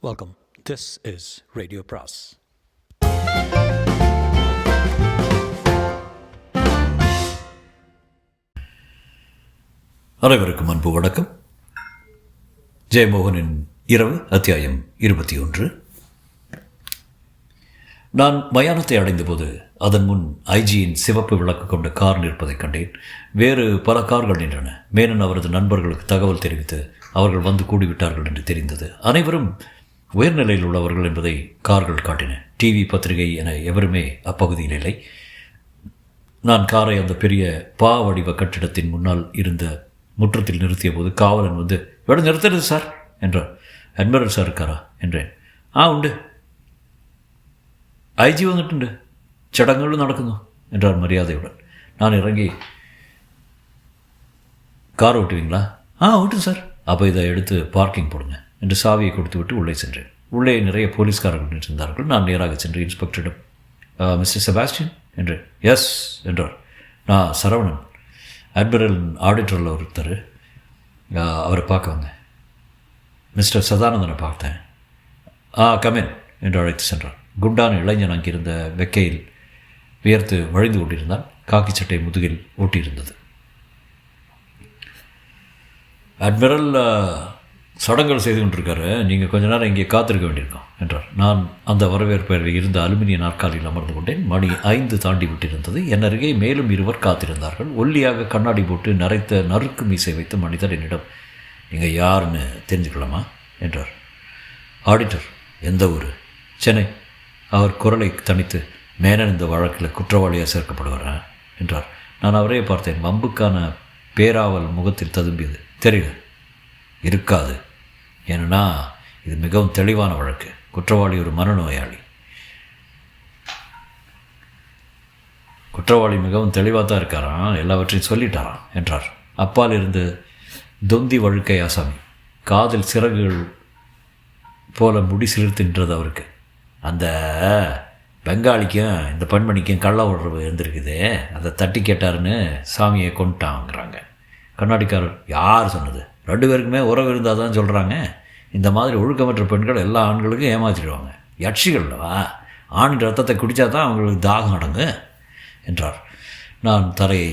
Welcome. This is Radio Pras. அனைவருக்கும் அன்பு வணக்கம். ஜெயமோகனின் இரவு அத்தியாயம் 21. நான் மயானத்தை அடைந்தபோது அதன் முன் ஐஜியின் சிவப்பு விளக்கு கொண்ட கார் நிற்பதைக் கண்டேன். வேறு பல கார்கள் நின்றன. மேனன் அவரது நண்பர்களுக்கு தகவல் தெரிவித்து அவர்கள் வந்து கூடிவிட்டார்கள் என்று தெரிந்தது. அனைவரும் உயர்நிலையில் உள்ளவர்கள் என்பதை கார்கள் காட்டின. டிவி, பத்திரிகை என எவருமே அப்பகுதியில் இல்லை. நான் காரை அந்த பெரிய பா வடிவ கட்டிடத்தின் முன்னால் இருந்த முற்றத்தில் நிறுத்திய போது காவலன் வந்து, "எவ்வளோ நிறுத்துறது சார்?" என்றார். "அட்மிரல் சார் இருக்காரா?" என்றேன். "உண்டு, ஐஜி வந்துட்டு சடங்குகளும் நடக்குங்க" என்றார் மரியாதையுடன். நான் இறங்கி, "கார் ஓட்டுவீங்களா?" ஓட்டும் சார்." "அப்போ இதை எடுத்து பார்க்கிங் போடுங்க" என்று சாவியை கொடுத்து விட்டு உள்ளே சென்றேன். உள்ளே நிறைய போலீஸ்காரர்கள் நின்றிருந்தார்கள். நான் நேராக சென்று இன்ஸ்பெக்டரிடம், "மிஸ்டர் செபாஸ்டியன்" என்றேன். "எஸ்" என்றார். "நான் சரவணன், அட்மிரல் ஆடிட்டரில் ஒருத்தர், அவரை பார்க்க வந்தேன். மிஸ்டர் சதானந்தனை பார்த்தேன்." கமின்" என்று அழைத்து சென்றார். குண்டான இளைஞன் அங்கிருந்த வெக்கையில் வியர்த்து வழிந்து கொண்டிருந்தான். காக்கி சட்டை முதுகில் ஓட்டியிருந்தது. "அட்மிரல் சடங்குகள் செய்து கொண்டிருக்காரு, நீங்கள் கொஞ்ச நேரம் இங்கே காத்திருக்க வேண்டியிருக்கோம்" என்றார். நான் அந்த வரவேற்பு இருந்த அலுமினிய நாற்காலியில் அமர்ந்து கொண்டேன். மணி 5 தாண்டி விட்டிருந்தது. என் அருகே மேலும் இருவர் காத்திருந்தார்கள். ஒல்லியாக கண்ணாடி போட்டு நரைத்த நறுக்கு மீசை வைத்த மனிதர் என்னிடம், "நீங்கள் யாருன்னு தெரிஞ்சுக்கலாமா?" என்றார். "ஆடிட்டர்." "எந்த ஊர்?" "சென்னை." அவர் குரலை தணித்து, "மேனன் இந்த வழக்கில் குற்றவாளியாக சேர்க்கப்படுவாரா?" என்றார். நான் அவரே பார்த்தேன். வம்புக்கான பேராவல் முகத்தில் ததும்பியது. "தெரியல." "இருக்காது. ஏன்னா இது மிகவும் தெளிவான வழக்கு. குற்றவாளி ஒரு மனநோயாளி." "குற்றவாளி மிகவும் தெளிவாக தான் இருக்காராம், எல்லாவற்றையும் சொல்லிட்டாராம்" என்றார். அப்பால் இருந்து தொந்தி வழுக்கை ஆசாமி. காதில் சிறகுகள் போல முடி சிலிர்த்துன்றது அவருக்கு. "அந்த பெங்காளிக்கும் இந்த பெண்மணிக்கும் கள்ள உறவு இருந்திருக்குது, அதை தட்டி கேட்டாருன்னு சாமியை கொண்டுட்டாங்கிறாங்க." கண்ணாடிக்காரர், "யார் சொன்னது? 2 பேருக்குமே உறவு இருந்தால் தான் சொல்கிறாங்க. இந்த மாதிரி ஒழுக்கமற்ற பெண்கள் எல்லா ஆண்களுக்கும் ஏமாற்றிடுவாங்க. யட்சிகள்வா? ஆணின் ரத்தத்தை குடித்தா தான் அவங்களுக்கு தாகம் அடங்கு" என்றார். நான் தரையை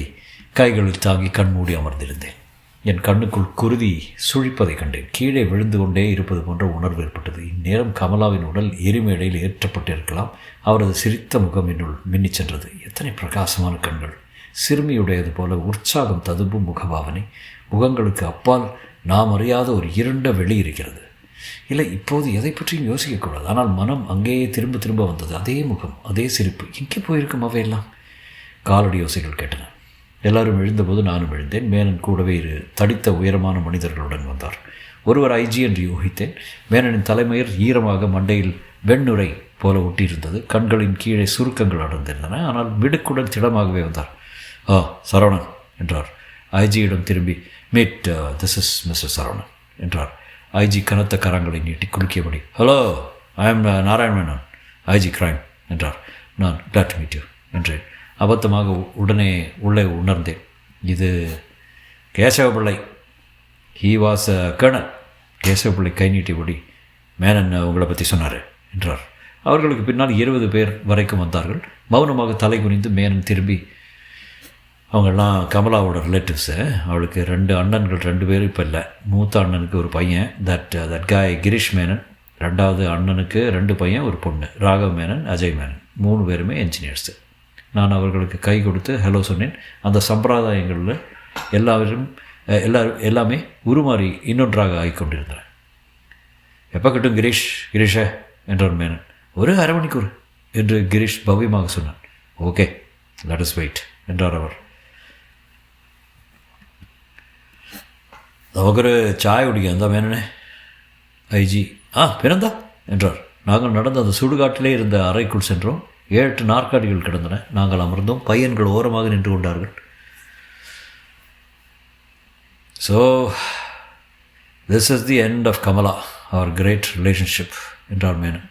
கைகளில் தாங்கி கண்மூடி அமர்ந்திருந்தேன். என் கண்ணுக்குள் குருதி சுழிப்பதை கண்டேன். கீழே விழுந்து கொண்டே இருப்பது போன்ற உணர்வு ஏற்பட்டது. இந்நேரம் கமலாவின் உடல் எரிமேடையில் ஏற்றப்பட்டிருக்கலாம். அவரது சிரித்த முகம் என்னுள் மின்னிச் சென்றது. எத்தனை பிரகாசமான கண்கள்! சிறுமியுடையது போல உற்சாகம் ததும்பும் முகபாவனை. முகங்களுக்கு அப்பால் நாம் அறியாத ஒரு இருண்ட வெளி இருக்கிறது. இல்லை, இப்போது எதை பற்றியும் யோசிக்கக்கூடாது. ஆனால் மனம் அங்கேயே திரும்ப திரும்ப வந்தது. அதே முகம், அதே சிரிப்பு. எங்கே போயிருக்கும் அவையெல்லாம்? காலடி யோசைகள் கேட்டன. எல்லாரும் எழுந்தபோது நானும் எழுந்தேன். மேனன் கூடவே தடித்த உயரமான மனிதர்களுடன் வந்தார். ஒருவர் ஐஜி என்று யூகித்தேன். மேனனின் தலைமயிர் ஈரமாக மண்டையில் வெண்ணுரை போல ஒட்டியிருந்தது. கண்களின் கீழே சுருக்கங்கள் அடர்ந்திருந்தன. ஆனால் மிடுக்குடன் திடமாகவே வந்தார். சரவணன்" என்றார். ஐஜியிடம் திரும்பி, "meet, this is mister Saravanan" என்றார். ஐஜி கனத்த கரங்களை நீட்டி குலுக்கியபடி, "hello, I am Narayana Menon, IG crime" என்றார். நான் "கிளாட் டு மீட் யூ" என்றேன். அபத்தமாக உடனே உள்ளே உணர்ந்தேன். இது Keshavapillai. He was colonel. Keshavapillai கை நீட்டியபடி, "மேனன் உங்களை பற்றி சொன்னார்" என்றார். அவர்களுக்கு பின்னால் 20 பேர் வரைக்கும் வந்தார்கள். மௌனமாக தலை குனிந்து மேனன் திரும்பி, அவங்கெல்லாம் கமலாவோட ரிலேட்டிவ்ஸு. அவளுக்கு 2 அண்ணன்கள், 2 பேரும் இப்போ இல்லை. மூத்த அண்ணனுக்கு ஒரு பையன், தட் காய் கிரீஷ் மேனன். 2வது அண்ணனுக்கு 2 பையன், ஒரு பொண்ணு, ராகவ் மேனன், அஜய் மேனன். 3 பேருமே என்ஜினியர்ஸு. நான் அவர்களுக்கு கை கொடுத்து ஹலோ சொன்னேன். அந்த சம்பிரதாயங்களில் எல்லாமே உருமாறி இன்னொன்றாக ஆகிக்கொண்டிருந்தன. "எப்போ கட்டும் கிரீஷ" என்றார் மேனன். "ஒரு அரை மணிக்கூர்" என்று கிரீஷ் பவ்யமாக சொன்னான். "ஓகே, லெட் அஸ் வெயிட்" என்றார் அவர். "நமக்கு ஒரு சாய் குடிக்க அந்த மேனனே." ஐஜி, பிறந்தா" என்றார். நாங்கள் நடந்த அந்த சுடுகாட்டிலே இருந்த அறைக்குள் சென்றோம். 7-8 நாற்காலிகள் கிடந்தன. நாங்கள் அமர்ந்தோம். பையன்கள் ஓரமாக நின்று கொண்டார்கள். "So this is the end of Kamala, our great relationship" என்றார் மேனன்.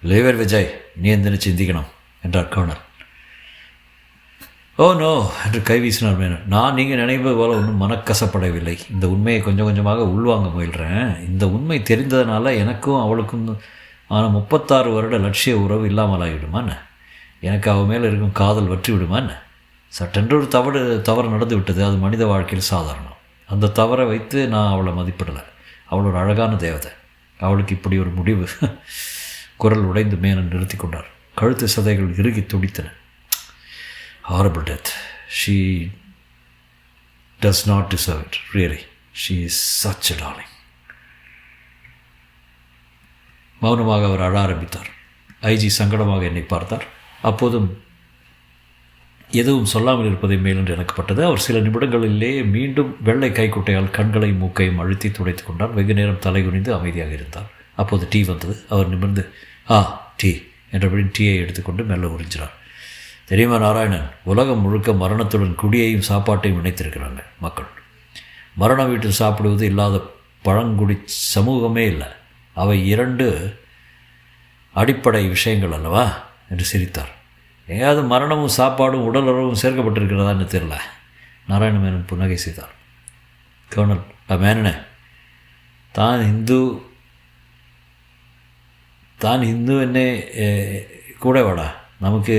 "லேவர் விஜய், நீ எந்தனை சிந்திக்கணும்" என்றார் கர்னல். ஓ நோ என்று கை வீசினார் மேனன். நான் நீங்கள் நினைப்பது போல ஒன்றும் மனக்கசப்படவில்லை. இந்த உண்மையை கொஞ்சம் கொஞ்சமாக உள்வாங்க முயல்கிறேன். இந்த உண்மை தெரிந்ததுனால எனக்கும் அவளுக்கும் ஆனால் 36 வருட லட்சிய உறவு இல்லாமல் ஆகிவிடுமான்னு, எனக்கு அவள் மேலே இருக்கும் காதல் வற்றி விடுமான்னு. சட்டென்று ஒரு தவறு நடந்து விட்டது. அது மனித வாழ்க்கையில் சாதாரணம். அந்த தவறை வைத்து நான் அவளை மதிப்பிடலை. அவள் ஒரு அழகான தேவதை. அவளுக்கு இப்படி ஒரு முடிவு. குரல் உடைந்து மேனன் நிறுத்தி கொண்டார். கழுத்து சதைகள் இறுகி துடித்தன. Horrible death. She does not deserve it, really. She is such a darling. மௌனமாக அவர் அழ ஆரம்பித்தார். ஐஜி சங்கடமாக என்னை பார்த்தார். அப்போதும் எதுவும் சொல்லாமல் இருப்பதை மேலென்று எனக்கு பட்டது. அவர் சில நிமிடங்களிலேயே மீண்டும் வெள்ளை கைக்குட்டையால் கண்களையும் மூக்கையும் அழுத்தி துடைத்து கொண்டார். வெகு நேரம் தலை குனிந்து அமைதியாக இருந்தார். அப்போது டீ வந்தது. அவர் நிமிர்ந்து டீ என்றபடி டீயை எடுத்துக்கொண்டு மெல்ல உறிஞ்சினார். தெரியுமா நாராயணன், உலகம் முழுக்க மரணத்துடன் குடியையும் சாப்பாட்டையும் இணைத்திருக்கிறாங்க மக்கள். மரண வீட்டில் சாப்பிடுவது இல்லாத பழங்குடி சமூகமே இல்லை. அவை 2 அடிப்படை விஷயங்கள் அல்லவா என்று சிரித்தார். எங்கேயாவது மரணமும் சாப்பாடும் உடல் உறவும் சேர்க்கப்பட்டிருக்கிறதான்னு தெரியல. நாராயண மேனன் புன்னகை செய்தார். கர்னல், மேனனே, தான் இந்து என்னை கூட வாடா, நமக்கு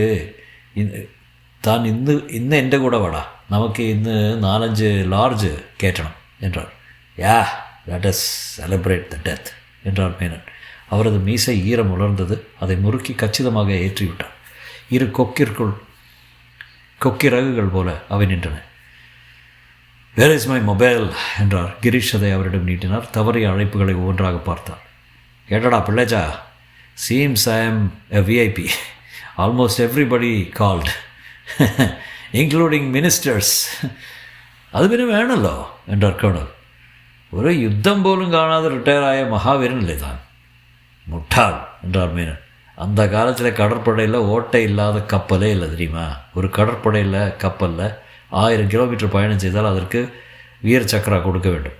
தான் ഇന്ന് എൻ്റെ കൂടെ വാടാ, നമുക്ക് ഇന്ന് 4-5 லார்ஜ் கேட்டணும் என்றார். Let us celebrate the death என்றார் மேனன். அவரது மீசை ஈரம் உலர்ந்தது. அதை முறுக்கி கச்சிதமாக ஏற்றிவிட்டார். 2 கொக்கிரகுகள் போல அவை நின்றன. வேர் இஸ் மை மொபைல் என்றார். கிரீஷ் அதை அவரிடம் நீட்டினார். தவறிய அழைப்புகளை ஒவ்வொன்றாக பார்த்தார். கேட்டடா பிள்ளைச்சா, seems I am a VIP. Almost everybody called, including ministers. அது പിന്നെ வேணല്ലോ என்றார் கர்னல். ஒரு யுத்தம் போலும் காணாத ரிட்டையர் ஆய மகாவீரன் இல்லை தான். முட்டாள் என்றார் மேனன். அந்த காலத்தில் கடற்படையில் ஓட்டை இல்லாத கப்பலே இல்லை தெரியுமா? ஒரு கடற்படையில் கப்பலில் 1000 கிலோமீட்டர் பயணம் செய்தால் அதற்கு வீர சக்கரா கொடுக்க வேண்டும்.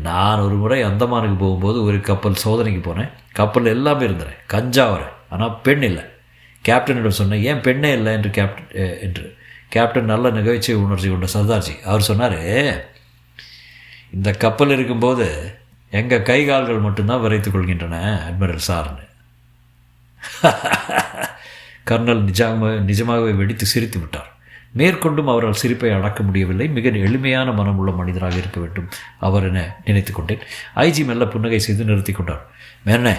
நான் ஒரு முறை அந்தமானுக்கு போகும்போது ஒரு கப்பல் சோதனைக்கு போனேன். கப்பல் எல்லாமே இருந்தேன், கஞ்சாவரை, ஆனால் பெண் இல்லை. கேப்டனிடம் சொன்னேன், ஏன் பெண்ணே இல்லை என்று. கேப்டன் நல்ல நகைச்சுவை உணர்ச்சி கொண்ட சர்தார்ஜி அவர் சொன்னார், இந்த கப்பல் இருக்கும்போது எங்கள் கை கால்கள் மட்டும்தான் விரைத்துக் கொள்கின்றன அட்மிரல் சார்னு. கர்னல் நிஜமாகவே வெடித்து சிரித்து விட்டார். மேற்கொண்டும் அவரால் சிரிப்பை அடக்க முடியவில்லை. மிக எளிமையான மனம் உள்ள மனிதராக இருக்க வேண்டும் அவர் என நினைத்து கொண்டேன். ஐஜி மெல்ல புன்னகை செய்து நிறுத்தி கொண்டார். மேனே,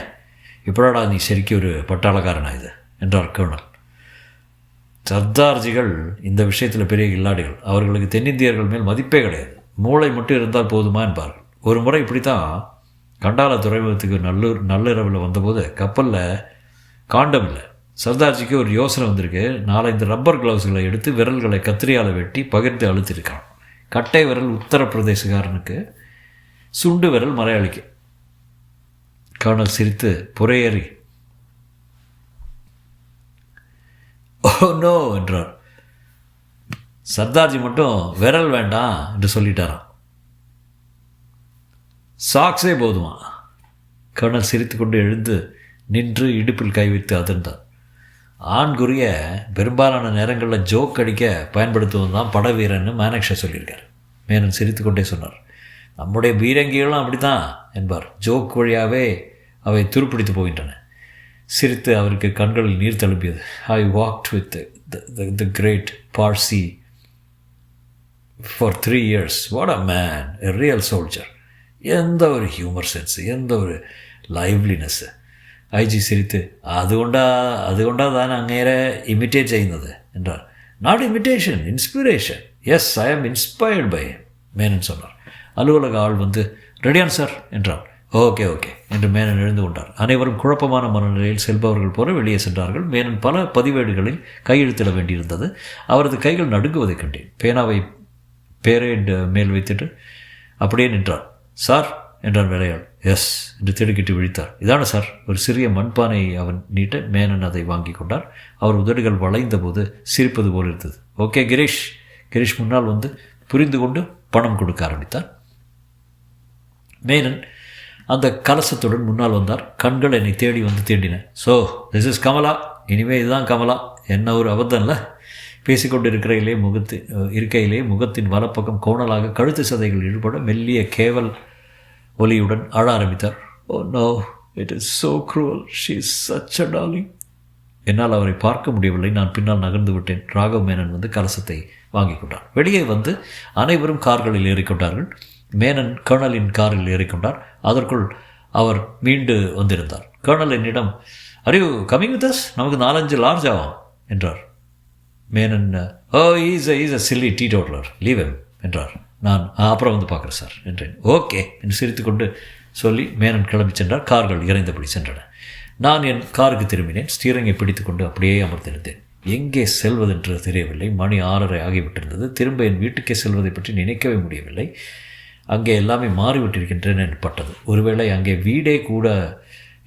இப்படாடா நீ சரிக்கு ஒரு பட்டாளக்காரனா இது என்றார் கர்னல். சர்தார்ஜிகள் இந்த விஷயத்தில் பெரிய கில்லாடிகள். அவர்களுக்கு தென்னிந்தியர்கள் மேல் மதிப்பே கிடையாது. மூளை மட்டும் இருந்தால் போதுமா என்பார்கள். ஒரு முறை இப்படித்தான் கண்டால துறைமுகத்துக்கு நள்ளிரவில் வந்தபோது கப்பலில் காண்டம் இல்லை. சர்தார்ஜிக்கு ஒரு யோசனை வந்திருக்கு. 4-5 ரப்பர் கிளவுஸ்களை எடுத்து விரல்களை கத்திரியால் வெட்டி பகிர்ந்து அழுத்திருக்கான். கட்டை விரல் உத்தரப்பிரதேசக்காரனுக்கு, சுண்டு விரல் மலையாளிக்கு. கர்னல் சிரித்து புறையேறி ஓ நோ என்றார். சர்தார்ஜி மட்டும் விரல் வேண்டாம் என்று சொல்லிட்டாராம். சாக்ஸே போதுமா? கர்னல் சிரித்து கொண்டு எழுந்து நின்று இடுப்பில் கை வைத்து அதிர்ந்தார். ஆண்குறிய பெரும்பாலான நேரங்களில் ஜோக் அடிக்க பயன்படுத்துவது தான் பட வீரன்னு மேனக்ஷா சொல்லியிருக்கார். மேனன் சிரித்து கொண்டே சொன்னார். நம்முடைய பீரங்கிகளும் அப்படி தான் என்பார். ஜோக் வழியாகவே அவை துருப்பிடித்து போகின்றன. சிரித்து அவருக்கு கண்களில் நீர் தழும்பியது. I walked with the great Parsi for 3 years. What a man, a real soldier. எந்த ஒரு ஹியூமர் சென்ஸு, எந்த ஒரு ലൈവ്ലിനെസ്. ഐജി സിരിത്ത് അതുകൊണ്ടാണ് അങ്ങേരെ ഇമിറ്റേറ്റ് ചെയ്യുന്നത് என்றார். Not imitation, inspiration. எஸ், ஐ ஆம் இன்ஸ்பயர்ட் பை மேனன் சொன்னார். அலுவலக ஆள் வந்து ரெடியான் சார் என்றார். ஓகே என்று மேனன் எழுந்து கொண்டார். அனைவரும் குழப்பமான மனநிலையில் செல்பவர்கள் போல வெளியே சென்றார்கள். மேனன் பல பதிவேடுகளில் கையெழுத்திட வேண்டியிருந்தது. அவரது கைகள் நடுங்குவதைக் கண்டேன். பேனாவை பேரேட் மேல் வைத்துட்டு அப்படியே நின்றார். சார் என்றார் வேலையாள். எஸ் என்று திடுக்கிட்டு விழித்தார். இதான சார். ஒரு சிறிய மண்பானை அவன் நீட்ட மேனன் அதை வாங்கி கொண்டார். அவர் உதடுகள் வளைந்த போது சிரிப்பது போல் இருந்தது. ஓகே கிரீஷ். கிரீஷ் முன்னால் வந்து புரிந்து கொண்டு பணம் கொடுக்க ஆரம்பித்தார். மேனன் அந்த கலசத்துடன் முன்னால் வந்தார். கண்கள் என்னை தேடி வந்து தேடின. So this is Kamala. இனிமேல் இதுதான் கமலா. என்ன ஒரு அபத்தம்ல. பேசிக்கொண்டிருக்கையிலே இருக்கையிலே முகத்தின் வலப்பக்கம் கோணலாக கழுத்து சதைகள் ஈடுபட மெல்லிய கேவல் ஒலியுடன் அழ ஆரம்பித்தார். Oh no, it is so cruel, she is such a darling. என்னால் அவரை பார்க்க முடியவில்லை. நான் பின்னால் நகர்ந்து விட்டேன். ராகவ் மேனன் வந்து கலசத்தை வாங்கி கொண்டார். வெளியே வந்து அனைவரும் கார்களில் ஏறிக்கொண்டார்கள். மேனன் கர்னலின் காரில் ஏறிக்கொண்டார். அதற்குள் அவர் மீண்டு வந்திருந்தார். கர்னல் என்னிடம், "are you coming with us? நமக்கு 4-5 லார்ஜ் ஆகும்" என்றார். Menon, "oh is a silly teetotaller, leave him" என்றார். நான், "அப்புறம் வந்து பார்க்குறேன் சார்" என்றேன். "ஓகே" என்று சிரித்துக்கொண்டு சொல்லி மேனன் கிளம்பி சென்றார். கார்கள் இறைந்தபடி சென்றன. நான் என் காருக்கு திரும்பினேன். ஸ்டீரிங்கை பிடித்துக்கொண்டு அப்படியே அமர்ந்திருந்தேன். எங்கே செல்வதென்று தெரியவில்லை. மணி 6:30 ஆகிவிட்டிருந்தது. திரும்ப என் வீட்டுக்கே செல்வதை பற்றி நினைக்கவே முடியவில்லை. அங்கே எல்லாமே மாறிவிட்டிருக்கின்றன பட்டது. ஒருவேளை அங்கே வீடே கூட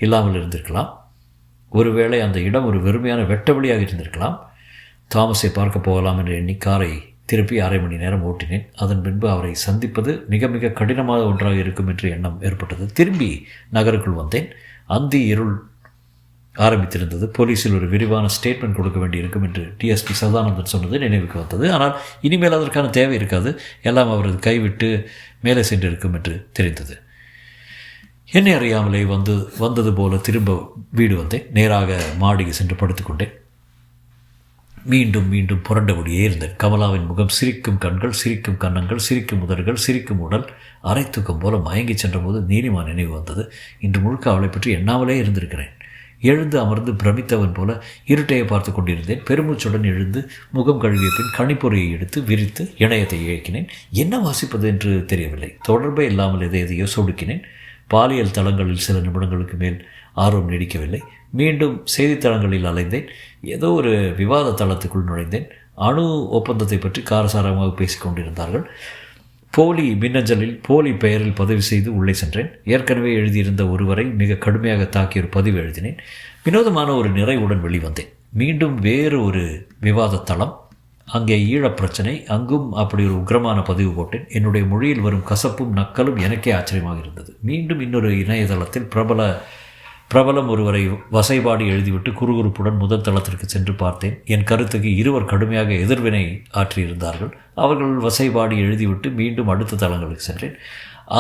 இல்லாமல் இருந்திருக்கலாம். ஒருவேளை அந்த இடம் ஒரு வெறுமையான வெட்ட வழியாக இருந்திருக்கலாம். தாமஸை பார்க்க போகலாம் என்று எண்ணி காரை திருப்பி 1/2 மணி நேரம் ஓட்டினேன். அதன் பின்பு அவரை சந்திப்பது மிக மிக கடினமான ஒன்றாக இருக்கும் என்று எண்ணம் ஏற்பட்டது. திரும்பி நகருக்குள் வந்தேன். அந்தி இருள் ஆரம்பித்திருந்தது. போலீஸில் ஒரு விரிவான ஸ்டேட்மெண்ட் கொடுக்க வேண்டியிருக்கும் என்று டிஎஸ்பி சதானந்தன் சொன்னது நினைவுக்கு வந்தது. ஆனால் இனிமேல் அதற்கான தேவை இருக்காது. எல்லாம் அவரது கைவிட்டு மேலே சென்றிருக்கும் என்று தெரிந்தது. என்னை அறியாமலே வந்தது போல திரும்ப வீடு வந்தேன். நேராக மாடிக்கு சென்று படுத்துக்கொண்டேன். மீண்டும் மீண்டும் புரண்டபடியே இருந்தேன். கமலாவின் முகம், சிரிக்கும் கண்கள், சிரிக்கும் கன்னங்கள், சிரிக்கும் உதடுகள், சிரிக்கும் உடல். அரை தூக்கம் போல மயங்கி சென்றபோது நீலிமா நினைவு வந்தது. இன்று முழுக்க அவளை பற்றி எண்ணாமலே இருந்திருக்கிறேன். எழுந்து அமர்ந்து பிரமித்தவன் போல இருட்டையை பார்த்து கொண்டிருந்தேன். பெருமூச்சுடன் எழுந்து முகம் கழுவிய பின் கணிப்பொறியை எடுத்து விரித்து இணையத்தை இயக்கினேன். என்ன வாசிப்பது என்று தெரியவில்லை. தொடர்பே இல்லாமல் எதையோ சொடுக்கினேன். பாலியல் தளங்களில் சில நிமிடங்களுக்கு மேல் ஆர்வம் நீடிக்கவில்லை. மீண்டும் செய்தித்தளங்களில் அலைந்தேன். ஏதோ ஒரு விவாத தளத்துக்குள் நுழைந்தேன். அணு ஒப்பந்தத்தை பற்றி காரசாரமாக பேசிக் கொண்டிருந்தார்கள். போலி மின்னஞ்சலில் போலி பெயரில் பதிவு செய்து உள்ளே சென்றேன். ஏற்கனவே எழுதியிருந்த ஒருவரை மிக கடுமையாக தாக்கிய ஒரு பதிவு எழுதினேன். வினோதமான ஒரு நிறைவுடன் வெளிவந்தேன். மீண்டும் வேறு ஒரு விவாத தளம். அங்கே ஈழப் பிரச்சனை. அங்கும் அப்படி ஒரு உக்கிரமான பதிவு போட்டேன். என்னுடைய மொழியில் வரும் கசப்பும் நக்கலும் எனக்கே ஆச்சரியமாக இருந்தது. மீண்டும் இன்னொரு இணையதளத்தில் பிரபலம் ஒருவரை வசைபாடி எழுதிவிட்டு குறுகுறுப்புடன் முதல் தளத்திற்கு சென்று பார்த்தேன். என் கருத்துக்கு இருவர் கடுமையாக எதிர்வினை ஆற்றியிருந்தார்கள். அவர்கள் வசைபாடி எழுதிவிட்டு மீண்டும் அடுத்த தளங்களுக்கு சென்றேன்.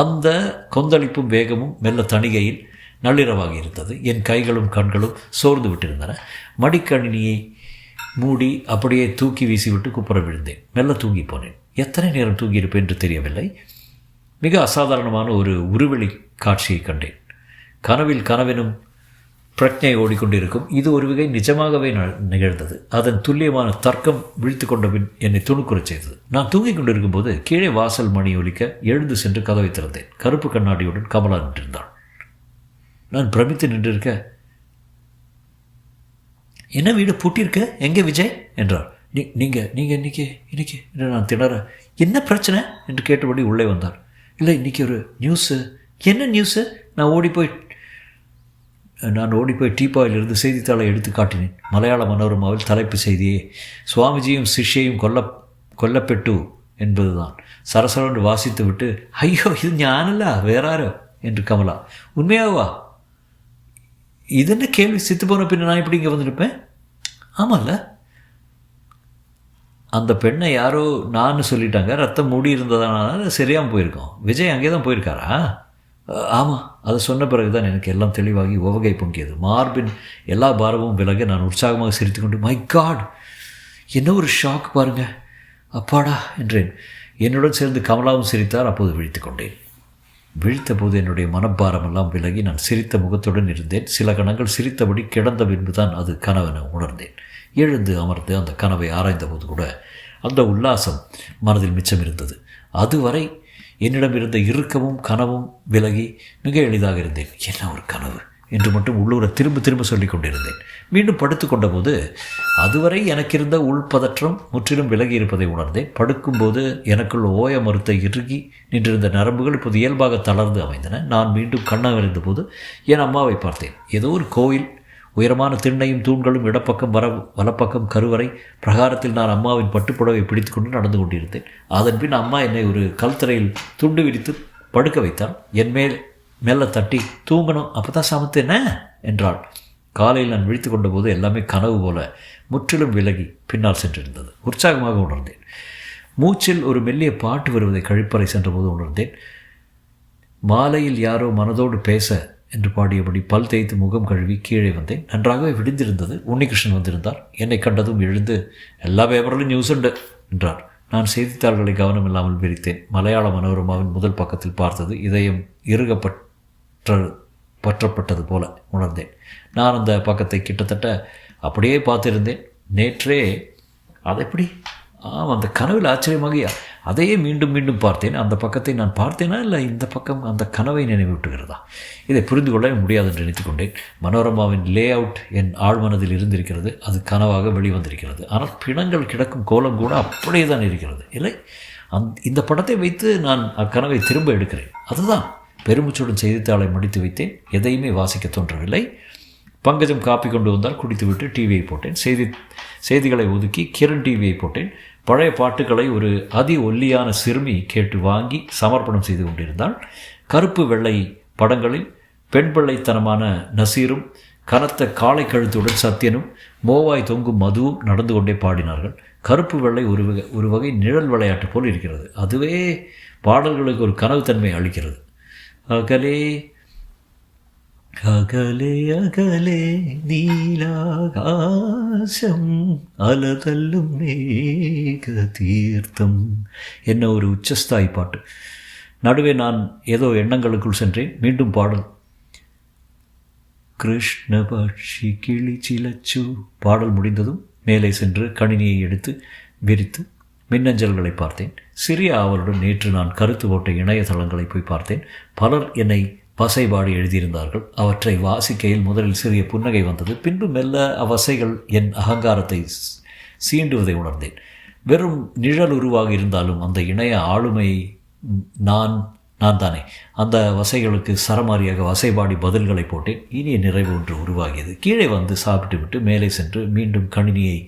அந்த கொந்தளிப்பும் வேகமும் மெல்ல தணிகையில் நள்ளிரவாகி இருந்தது. என் கைகளும் கண்களும் சோர்ந்து விட்டிருந்தன. மடிக்கணினியை மூடி அப்படியே தூக்கி வீசிவிட்டு குப்புற விழுந்தேன். மெல்ல தூங்கி போனேன். எத்தனை நேரம் தூங்கியிருப்பேன் என்று தெரியவில்லை. மிக அசாதாரணமான ஒரு உருவெளி காட்சியை கண்டேன். கனவெனும் பிரக்ஞை ஓடிக்கொண்டிருக்கும். இது ஒரு வகை நிஜமாகவே நிகழ்ந்தது. அதன் துல்லியமான தர்க்கம் விழித்து கொண்ட பின் என்னை துணுக்குறச் செய்தது. நான் தூங்கிக் கொண்டிருக்கும் போது கீழே வாசல் மணி ஒலிக்க எழுந்து சென்று கதவை திறந்தேன். கருப்பு கண்ணாடியுடன் கமலா நின்றிருந்தாள். நான் பிரமித்து நின்றிருக்க, "என்ன வீடு பூட்டியிருக்க? எங்கே விஜய்?" என்றார். நீங்கள் இன்னைக்கு என்று நான் திணற, "என்ன பிரச்சனை?" என்று கேட்டபடி உள்ளே வந்தார். "இல்லை, இன்றைக்கி ஒரு நியூஸு." "என்ன நியூஸு?" நான் ஓடிப்போய் டீப்பாயிலிருந்து செய்தித்தாளை எடுத்து காட்டினேன். மலையாள மனோரமாவில் தலைப்பு செய்தியே சுவாமிஜியும் சிஷ்யையும் கொல்லப்பெட்டு என்பதுதான். சரசரன்று வாசித்து விட்டு, "ஐயோ, இது ஞானல்ல, வேறாரோ" என்று கமலா. "உண்மையாவா? இது என்ன கேள்வி? சித்து போன பின்ன நான் இப்படி இங்கே வந்துருப்பேன்?" "ஆமாம்ல, அந்த பெண்ணை யாரோ நான் சொல்லிட்டாங்க. ரத்தம் மூடி இருந்ததுனால சரியாமல் போயிருக்கோம். விஜய் அங்கே தான் போயிருக்காரா?" "ஆமாம்." அதை சொன்ன பிறகு தான் எனக்கு எல்லாம் தெளிவாகி உவகை பொங்கியது. மார்பின் எல்லா பாரமும் விலக நான் உற்சாகமாக சிரித்துக்கொண்டு, "மை காட், என்ன ஒரு ஷாக் பாருங்க, அப்பாடா" என்றேன். என்னுடன் சேர்ந்து கமலாவும் சிரித்தார். அப்போது விழித்து கொண்டேன். விழித்தபோது என்னுடைய மனப்பாரமெல்லாம் விலகி நான் சிரித்த முகத்துடன் இருந்தேன். சில கணங்கள் சிரித்தபடி கிடந்த பின்பு தான் அது கனவென உணர்ந்தேன். எழுந்து அமர்ந்து அந்த கனவை ஆராய்ந்த போது கூட அந்த உல்லாசம் மனதில் மிச்சம் இருந்தது. அதுவரை என்னிடம் இருந்த இறுக்கமும் கனவும் விலகி மிக எளிதாக இருந்தேன். என்ன ஒரு கனவு என்று மட்டும் உள்ளூர திரும்ப சொல்லிக் கொண்டிருந்தேன். மீண்டும் படுத்து கொண்ட போது அதுவரை எனக்கிருந்த உள்பதற்றம் முற்றிலும் விலகி இருப்பதை உணர்ந்தேன். படுக்கும்போது எனக்குள் ஓய மறுத்த இறுகி நின்றிருந்த நரம்புகள் இப்போது இயல்பாக தளர்ந்து அமைந்தன. நான் மீண்டும் கண்ணறிந்த போது என் அம்மாவை பார்த்தேன். ஏதோ ஒரு கோயில், உயரமான திண்ணையும் தூண்களும், இடப்பக்கம் வலப்பக்கம் கருவறை. பிரகாரத்தில் நான் அம்மாவின் பட்டுப்புடவை பிடித்து கொண்டு நடந்து கொண்டிருந்தேன். அதன் பின் அம்மா என்னை ஒரு கல்தரையில் துண்டு விரித்து படுக்க வைத்தாள். என் மேல் மெல்ல தட்டி, "தூங்கணும், அப்போ தான் சமத்து என்ன" என்றாள். காலையில் நான் விழித்து கொண்டபோது எல்லாமே கனவு போல முற்றிலும் விலகி பின்னால் சென்றிருந்தது. உற்சாகமாக உணர்ந்தேன். மூச்சில் ஒரு மெல்லிய பாட்டு வருவதை கழிப்பறை சென்றபோது உணர்ந்தேன். மாலையில் யாரோ மனதோடு பேச என்று பாடியபடி பல் தேய்த்து முகம் கழுவி கீழே வந்தேன். நன்றாகவே விடிந்திருந்தது. உன்னிகிருஷ்ணன் வந்திருந்தார். என்னை கண்டதும் எழுந்து எல்லா பேப்பரிலும் நியூஸ் உண்டு என்றார். நான் செய்தித்தாள்களை கவனம் இல்லாமல் விரித்தேன். மலையாள மனோரமாவின் முதல் பக்கத்தில் பார்த்தது இதயம் பற்றப்பட்டது போல உணர்ந்தேன். நான் அந்த பக்கத்தை கிட்டத்தட்ட அப்படியே பார்த்திருந்தேன். நேற்றே அதெப்படி அந்த கனவில் ஆச்சரியமாக அதையே மீண்டும் மீண்டும் பார்த்தேன். அந்த பக்கத்தை நான் பார்த்தேனா இல்லை இந்த பக்கம் அந்த கனவை நினைவூட்டுகிறதா? இதை புரிந்து கொள்ள முடியாது என்று நினைத்து கொண்டேன். மனோரமாவின் லே அவுட் என் ஆழ்மனதில் இருந்திருக்கிறது. அது கனவாக வெளிவந்திருக்கிறது. ஆனால் பிணங்கள் கிடக்கும் கோலம் கூட அப்படியே தான் இருக்கிறது. இல்லை, இந்த படத்தை வைத்து நான் அக்கனவை திரும்ப எடுக்கிறேன். அதுதான். பெருமுச்சுடன் செய்தித்தாளை மடித்து வைத்தேன். எதையுமே வாசிக்க தோன்றவில்லை. பங்கஜம் காப்பி கொண்டு வந்தால் குடித்துவிட்டு டிவியை போட்டேன். செய்திகளை ஒதுக்கி கிரண் டிவியை போட்டேன். பழைய பாட்டுகளை ஒரு அதி ஒல்லியான சிறுமி கேட்டு வாங்கி சமர்ப்பணம் செய்து கொண்டிருந்தாள். கருப்பு வெள்ளை படங்களில் பெண் பிள்ளைத்தனமான நசீரும் கனத்த காளை கழுத்துடன் சத்யனும் மோவாய் தொங்கும் மதுவும் நடந்து கொண்டே பாடினார்கள். கருப்பு வெள்ளை ஒரு வகை நிழல் விளையாட்டு போல் இருக்கிறது. அதுவே பாடல்களுக்கு ஒரு கனவுத்தன்மை அளிக்கிறது. அகலே அகலே அகலே நீலாகாசம் அலதல்லும் மேக தீர்த்தம் என்ன ஒரு உச்சஸ்தாய் பாட்டு. நடுவே நான் ஏதோ எண்ணங்களுக்குள் சென்றேன். மீண்டும் பாடல். கிருஷ்ணபக்ஷி கிளி சிலச்சு. பாடல் முடிந்ததும் மேலே சென்று கணினியை எடுத்து விரித்து மின்னஞ்சல்களை பார்த்தேன். சிறிய ஆவலுடன் நேற்று நான் கருத்து போட்ட இணையதளங்களை போய் பார்த்தேன். பலர் என்னை வசைபாடி எழுதியிருந்தார்கள். அவற்றை வாசிக்கையில் முதலில் சிறிய புன்னகை வந்தது. பின்பு மெல்ல அவ்வசைகள் என் அகங்காரத்தை சீண்டுவதை உணர்ந்தேன். வெறும் நிழல் உருவாக இருந்தாலும் அந்த இணைய ஆளுமை நான் தானே. அந்த வசைகளுக்கு சரமாரியாக வசைபாடி பதில்களை போட்டேன். இனிய நிறைவு ஒன்று உருவாகியது. கீழே வந்து சாப்பிட்டு விட்டு மேலே சென்று மீண்டும் கணினியை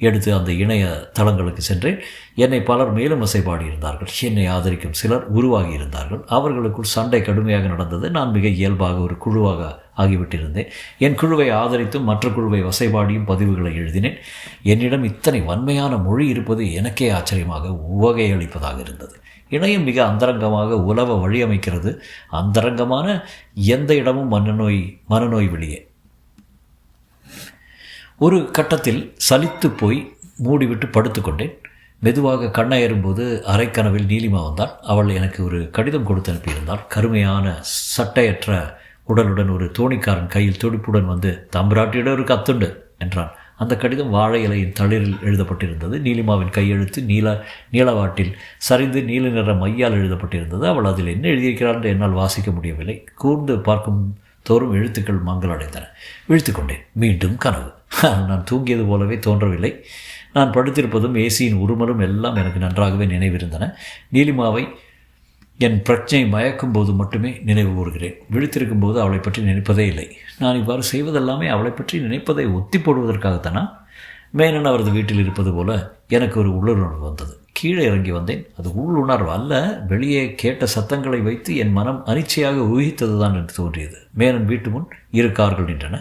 எடுத்து அந்த இணைய தளங்களுக்கு சென்றேன். என்னை பலர் மேலும் வசைபாடியிருந்தார்கள். என்னை ஆதரிக்கும் சிலர் உருவாகி இருந்தார்கள். அவர்களுக்குள் சண்டை கடுமையாக நடந்தது. நான் மிக இயல்பாக ஒரு குழுவாக ஆகிவிட்டிருந்தேன். என் குழுவை ஆதரித்தும் மற்ற குழுவை வசைபாடியும் பதிவுகளை எழுதினேன். என்னிடம் இத்தனை வன்மையான மொழி இருப்பது எனக்கே ஆச்சரியமாக உவகையளிப்பதாக இருந்தது. இணையம் மிக அந்தரங்கமாக உலவ வழியமைக்கிறது. அந்தரங்கமான எந்த இடமும் மனநோய் வெளியே. ஒரு கட்டத்தில் சலித்து போய் மூடிவிட்டு படுத்துக்கொண்டேன். மெதுவாக கண்ணயரும்போது அரைக்கனவில் நீலிமா வந்தாள். அவள் எனக்கு ஒரு கடிதம் கொடுத்து அனுப்பியிருந்தாள். கருமையான சட்டையற்ற உடலுடன் ஒரு தோணிக்காரன் கையில் துடிப்புடன் வந்து தம்பராட்டியிட ஒரு கத்துண்டு என்றான். அந்த கடிதம் வாழை இலையின் தளிரில் எழுதப்பட்டிருந்தது. நீலிமாவின் கையெழுத்து நீளவாட்டில் சரிந்து நீல நிற மையால் எழுதப்பட்டிருந்தது. அவள் அதில் என்ன எழுதியிருக்கிறாள் என்று என்னால் வாசிக்க முடியவில்லை. கூர்ந்து பார்க்கும் தோறும் எழுத்துக்கள் மங்களடைந்தன. விழித்து கொண்டேன். மீண்டும் கனவு. நான் தூங்கியது போலவே தோன்றவில்லை. நான் படுத்திருப்பதும் ஏசியின் உருமலும் எல்லாம் எனக்கு நன்றாகவே நினைவிருந்தன. நீலிமாவை என் பிரச்சனை மயக்கும் போது மட்டுமே நினைவு கூறுகிறேன். விழித்திருக்கும் போது அவளை பற்றி நினைப்பதே இல்லை. நான் இவ்வாறு செய்வதெல்லாமே அவளை பற்றி நினைப்பதை ஒத்தி போடுவதற்காகத்தானா? மேனன் அவரது வீட்டில் இருப்பது போல எனக்கு ஒரு உள்ளுணர்வு வந்தது. கீழே இறங்கி வந்தேன். அது உள்ளுணர்வு அல்ல, வெளியே கேட்ட சத்தங்களை வைத்து என் மனம் அனிச்சையாக ஊகித்தது தான் என்று தோன்றியது. மேனன் வீட்டு முன் 2 கார்கள் நின்றன.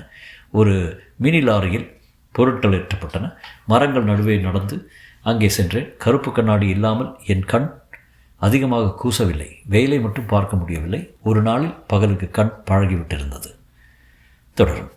ஒரு மினி லாரியில் பொருட்கள் ஏற்றப்பட்டன. மரங்கள் நடுவே நடந்து அங்கே சென்றேன். கருப்பு கண்ணாடி இல்லாமல் என் கண் அதிகமாக கூசவில்லை. வெயிலை மட்டும் பார்க்க முடியவில்லை. ஒரு நாளில் பகலுக்கு கண் பழகிவிட்டிருந்தது. தொடரும்.